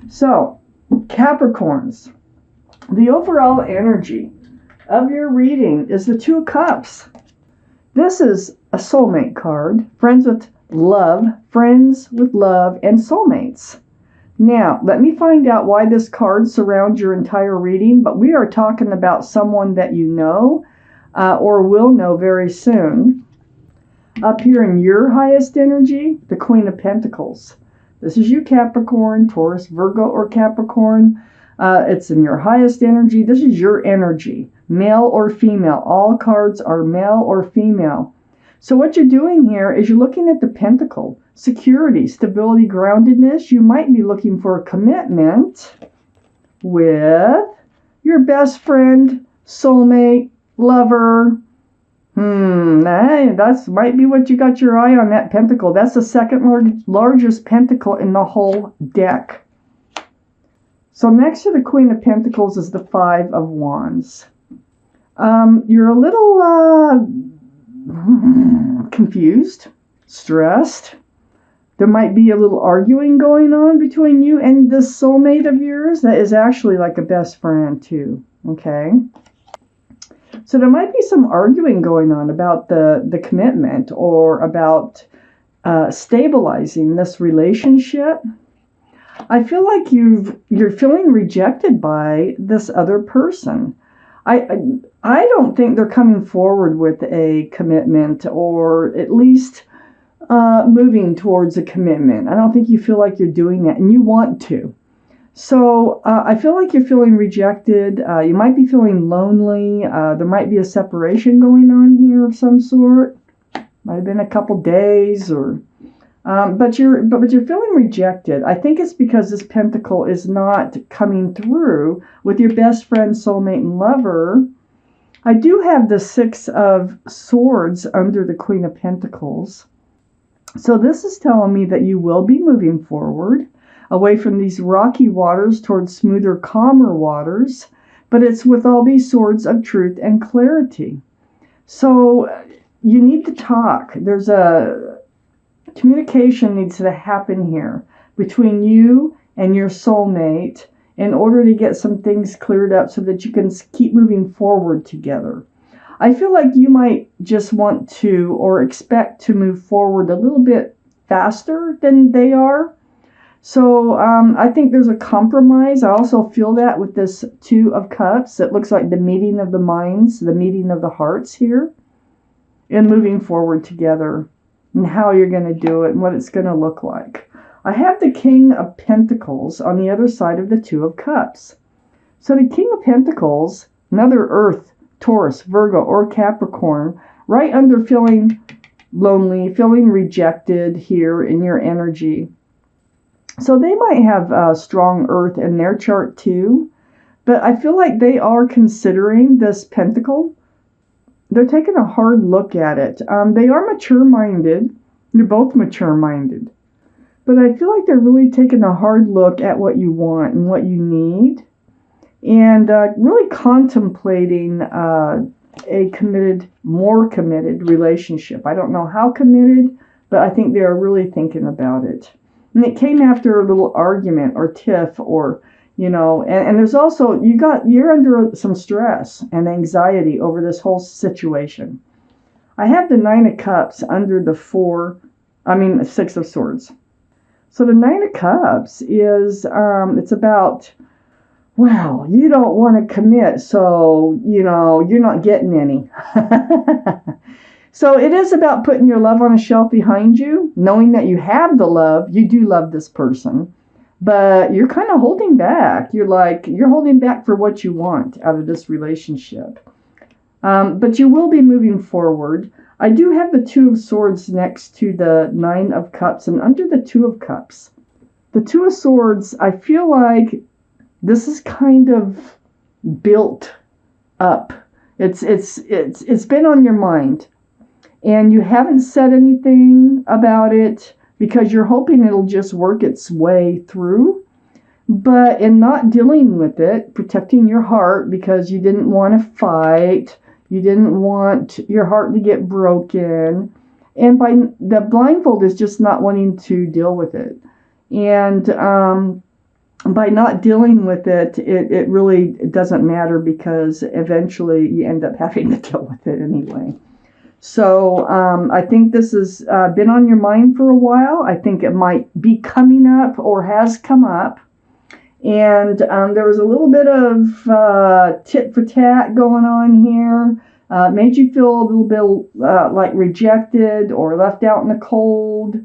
So, Capricorns, the overall energy of your reading is the Two of Cups. This is a soulmate card, friends with love, and soulmates. Now, let me find out why this card surrounds your entire reading, but we are talking about someone that you know or will know very soon. Up here in your highest energy, the Queen of Pentacles. This is you, Capricorn, Taurus, Virgo, or Capricorn. It's in your highest energy. This is your energy, male or female. All cards are male or female. So what you're doing here is you're looking at the pentacle, security, stability, groundedness. You might be looking for a commitment with your best friend, soulmate, lover. That might be what you got your eye on, that pentacle. That's the second largest pentacle in the whole deck. So next to the Queen of Pentacles is the Five of Wands. You're a little confused, stressed. There might be a little arguing going on between you and this soulmate of yours that is actually like a best friend too, okay? So there might be some arguing going on about the commitment or about stabilizing this relationship. I feel like you're feeling rejected by this other person. I don't think they're coming forward with a commitment, or at least moving towards a commitment. I don't think you feel like you're doing that, and you want to. So I feel like you're feeling rejected. You might be feeling lonely. There might be a separation going on here of some sort. Might have been a couple days, or but you're feeling rejected. I think it's because this pentacle is not coming through with your best friend, soulmate, and lover. I do have the Six of Swords under the Queen of Pentacles. So this is telling me that you will be moving forward away from these rocky waters towards smoother, calmer waters, but it's with all these swords of truth and clarity. So you need to talk. There's a communication needs to happen here between you and your soulmate in order to get some things cleared up so that you can keep moving forward together. I feel like you might just want to or expect to move forward a little bit faster than they are. So I think there's a compromise. I also feel that with this Two of Cups. It looks like the meeting of the minds, the meeting of the hearts here, and moving forward together, and how you're going to do it and what it's going to look like. I have the King of Pentacles on the other side of the Two of Cups. So the King of Pentacles, another Earth, Taurus, Virgo, or Capricorn, right under feeling lonely, feeling rejected here in your energy. So they might have strong Earth in their chart too, but I feel like they are considering this pentacle. They're taking a hard look at it. They are mature-minded. You're both mature-minded. But I feel like they're really taking a hard look at what you want and what you need, and really contemplating a committed, more committed relationship. I don't know how committed, but I think they are really thinking about it. And it came after a little argument or tiff, or, you know, and there's also, you're under some stress and anxiety over this whole situation. I have the Nine of Cups under the Six of Swords. So the Nine of Cups is, it's about, well, you don't want to commit, so, you know, you're not getting any. So it is about putting your love on a shelf behind you, knowing that you have the love, you do love this person, but you're kind of holding back. You're holding back for what you want out of this relationship. But you will be moving forward. I do have the Two of Swords next to the Nine of Cups and under the Two of Cups. The Two of Swords, I feel like this is kind of built up. It's been on your mind, and you haven't said anything about it because you're hoping it'll just work its way through. But in not dealing with it, protecting your heart because you didn't want to fight, you didn't want your heart to get broken, and by the blindfold is just not wanting to deal with it. And by not dealing with it, it really doesn't matter, because eventually you end up having to deal with it anyway. So I think this has been on your mind for a while. I think it might be coming up or has come up. And there was a little bit of tit for tat going on here. Made you feel a little bit like rejected or left out in the cold.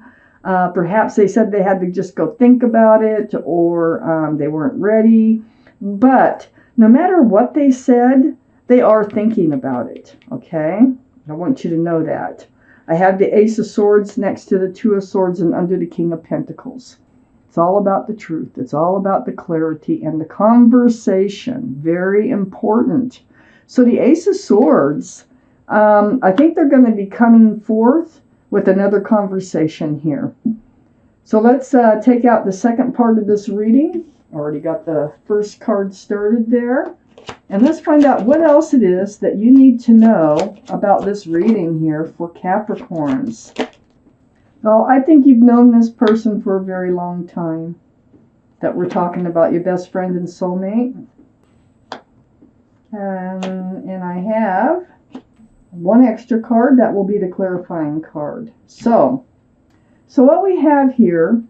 Perhaps they said they had to just go think about it, or they weren't ready. But no matter what they said, they are thinking about it, okay? I want you to know that. I have the Ace of Swords next to the Two of Swords and under the King of Pentacles. It's all about the truth. It's all about the clarity and the conversation. Very important. So the Ace of Swords, I think they're going to be coming forth with another conversation here. So let's take out the second part of this reading. Already got the first card started there. And let's find out what else it is that you need to know about this reading here for Capricorns. Well, I think you've known this person for a very long time. That we're talking about your best friend and soulmate. And I have one extra card that will be the clarifying card. So what we have here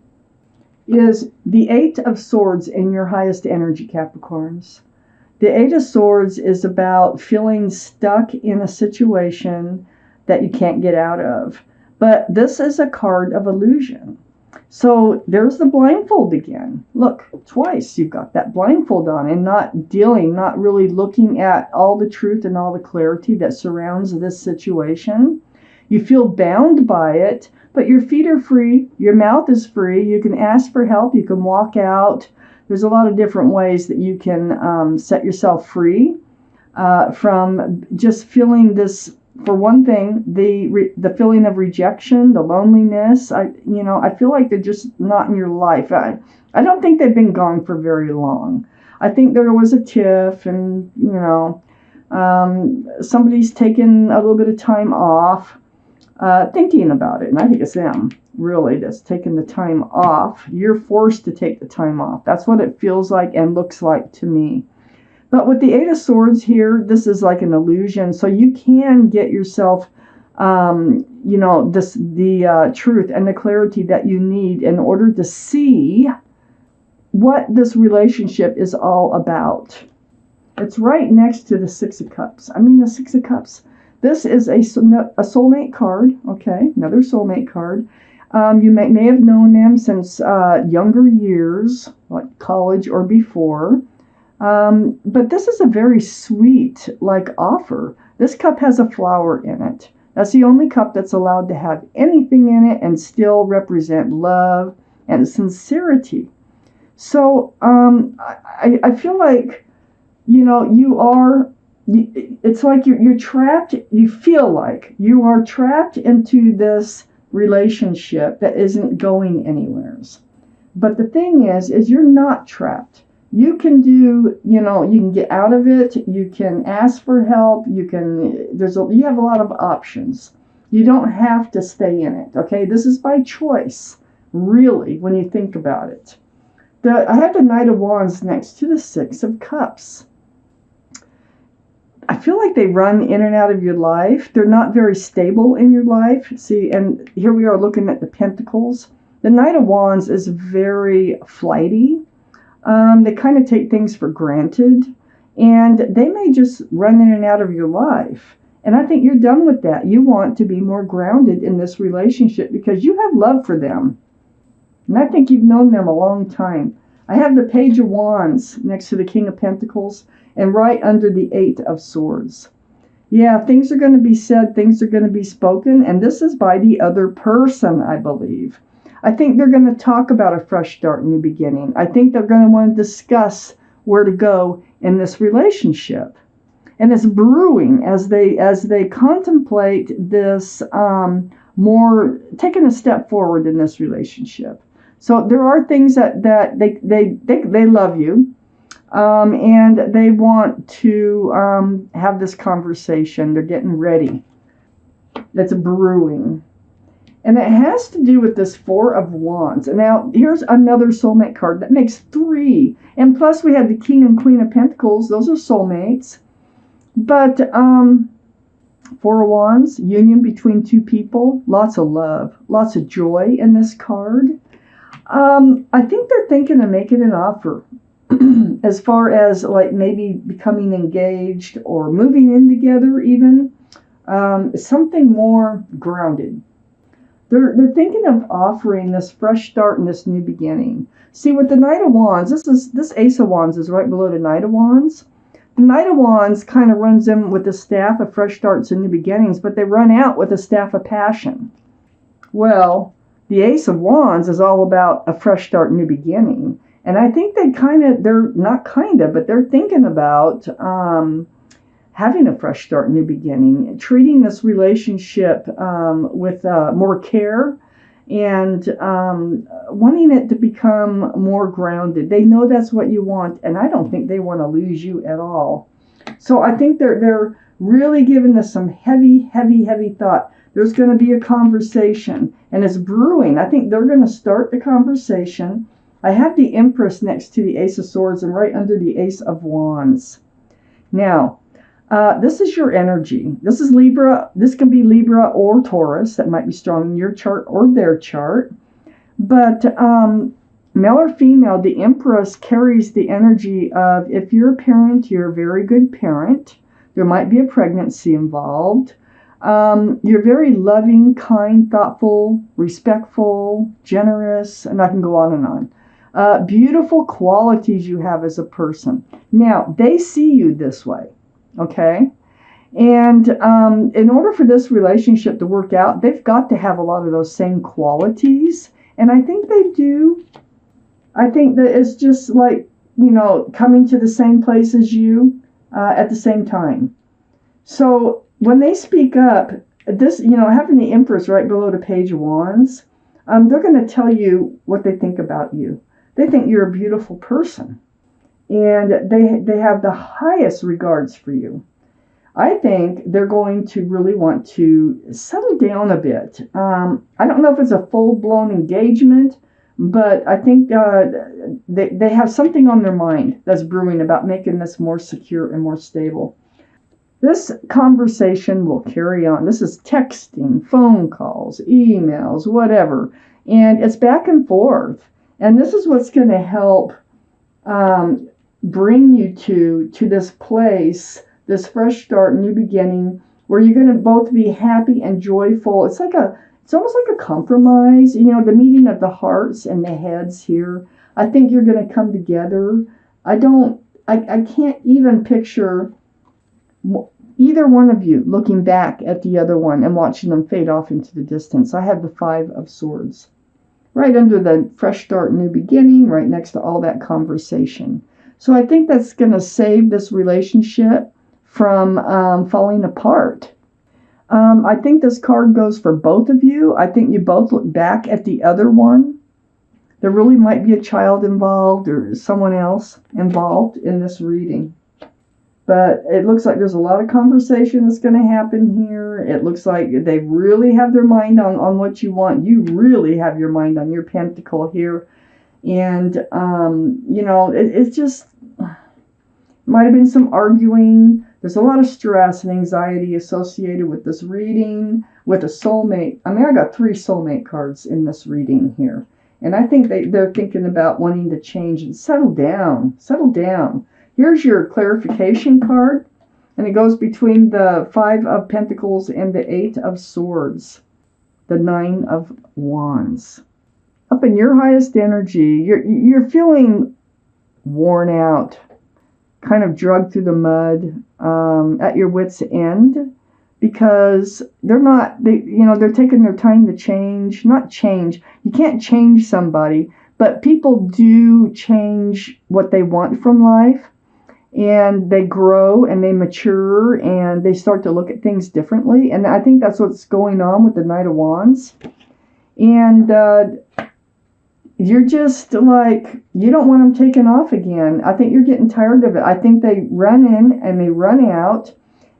is the Eight of Swords in your highest energy, Capricorns. The Eight of Swords is about feeling stuck in a situation that you can't get out of. But this is a card of illusion. So there's the blindfold again. Look, twice you've got that blindfold on and not really looking at all the truth and all the clarity that surrounds this situation. You feel bound by it, but your feet are free. Your mouth is free. You can ask for help. You can walk out. There's a lot of different ways that you can set yourself free from just feeling this. For one thing, the feeling of rejection, the loneliness. I feel like they're just not in your life. I don't think they've been gone for very long. I think there was a tiff, and somebody's taken a little bit of time off, thinking about it. And I think it's them, really, that's taking the time off. You're forced to take the time off. That's what it feels like and looks like to me. But with the Eight of Swords here, this is like an illusion. So you can get yourself, the truth and the clarity that you need in order to see what this relationship is all about. It's right next to the Six of Cups. I mean, the Six of Cups. This is a soulmate card, okay? Another soulmate card. You may have known them since younger years, like college or before. But this is a very sweet, offer. This cup has a flower in it. That's the only cup that's allowed to have anything in it and still represent love and sincerity. So I feel like, it's like you're trapped. You feel like you are trapped into this relationship that isn't going anywhere. But the thing is you're not trapped. You can you can get out of it. You can ask for help. You have a lot of options. You don't have to stay in it. Okay, this is by choice, really, when you think about it. I have the Knight of Wands next to the Six of Cups. I feel like they run in and out of your life. They're not very stable in your life. See, and here we are looking at the Pentacles. The Knight of Wands is very flighty. They kind of take things for granted, and they may just run in and out of your life. And I think you're done with that. You want to be more grounded in this relationship because you have love for them. And I think you've known them a long time. I have the Page of Wands next to the King of Pentacles and right under the Eight of Swords. Yeah, things are going to be said, things are going to be spoken, and this is by the other person, I believe. I think they're going to talk about a fresh start, new beginning. I think they're going to want to discuss where to go in this relationship. And it's brewing as they contemplate this more, taking a step forward in this relationship. So there are things that they love you, and they want to have this conversation. They're getting ready. That's brewing. And it has to do with this Four of Wands. And now here's another soulmate card that makes 3. And plus we have the King and Queen of Pentacles. Those are soulmates. But Four of Wands, union between 2 people, lots of love, lots of joy in this card. I think they're thinking of making an offer as far as like maybe becoming engaged or moving in together even. Something more grounded. They're thinking of offering this fresh start and this new beginning. See, with the Knight of Wands, this Ace of Wands is right below the Knight of Wands. The Knight of Wands kind of runs in with the staff of fresh starts and new beginnings, but they run out with the staff of passion. Well, the Ace of Wands is all about a fresh start, new beginning. And I think they're thinking about having a fresh start, new beginning, treating this relationship with more care and wanting it to become more grounded. They know that's what you want, and I don't think they want to lose you at all. So I think they're really giving this some heavy, heavy, heavy thought. There's going to be a conversation, and it's brewing. I think they're going to start the conversation. I have the Empress next to the Ace of Swords and right under the Ace of Wands. Now, this is your energy. This is Libra. This can be Libra or Taurus. That might be strong in your chart or their chart. But male or female, the Empress carries the energy of, if you're a parent, you're a very good parent. There might be a pregnancy involved. You're very loving, kind, thoughtful, respectful, generous, and I can go on and on. Beautiful qualities you have as a person. Now, they see you this way, okay? And in order for this relationship to work out, they've got to have a lot of those same qualities. And I think they do. I think that it's just like, coming to the same place as you at the same time. So when they speak up, this, having the Empress right below the Page of Wands, they're going to tell you what they think about you. They think you're a beautiful person, and they have the highest regards for you. I think they're going to really want to settle down a bit. I don't know if it's a full-blown engagement, but I think they have something on their mind that's brewing about making this more secure and more stable. This conversation will carry on. This is texting, phone calls, emails, whatever. And it's back and forth. And this is what's going to help bring you to this place, this fresh start, new beginning, where you're going to both be happy and joyful. It's almost like a compromise, the meeting of the hearts and the heads here. I think you're going to come together. I can't even picture either one of you looking back at the other one and watching them fade off into the distance. I have the Five of Swords right under the fresh start, new beginning, right next to all that conversation. So I think that's going to save this relationship from falling apart. I think this card goes for both of you. I think you both look back at the other one. There really might be a child involved or someone else involved in this reading. But it looks like there's a lot of conversation that's going to happen here. It looks like they really have their mind on what you want. You really have your mind on your pentacle here. And, it's just, might have been some arguing. There's a lot of stress and anxiety associated with this reading, with a soulmate. I got 3 soulmate cards in this reading here. And I think they're thinking about wanting to change and settle down. Settle down. Here's your clarification card, and it goes between the 5 of Pentacles and the 8 of Swords, the 9 of Wands. Up in your highest energy, you're feeling worn out, kind of dragged through the mud, at your wits' end, because they're taking their time to change. Not change. You can't change somebody, but people do change what they want from life. And they grow and they mature and they start to look at things differently. And I think that's what's going on with the Knight of Wands. And you're just like, you don't want them taken off again. I think you're getting tired of it. I think they run in and they run out.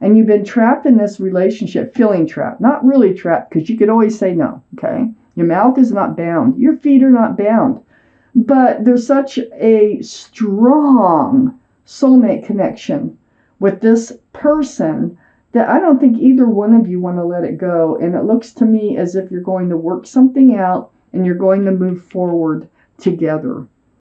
And you've been trapped in this relationship, feeling trapped. Not really trapped, because you could always say no, okay? Your mouth is not bound. Your feet are not bound. But there's such a strong soulmate connection with this person that I don't think either one of you want to let it go. And it looks to me as if you're going to work something out and you're going to move forward together.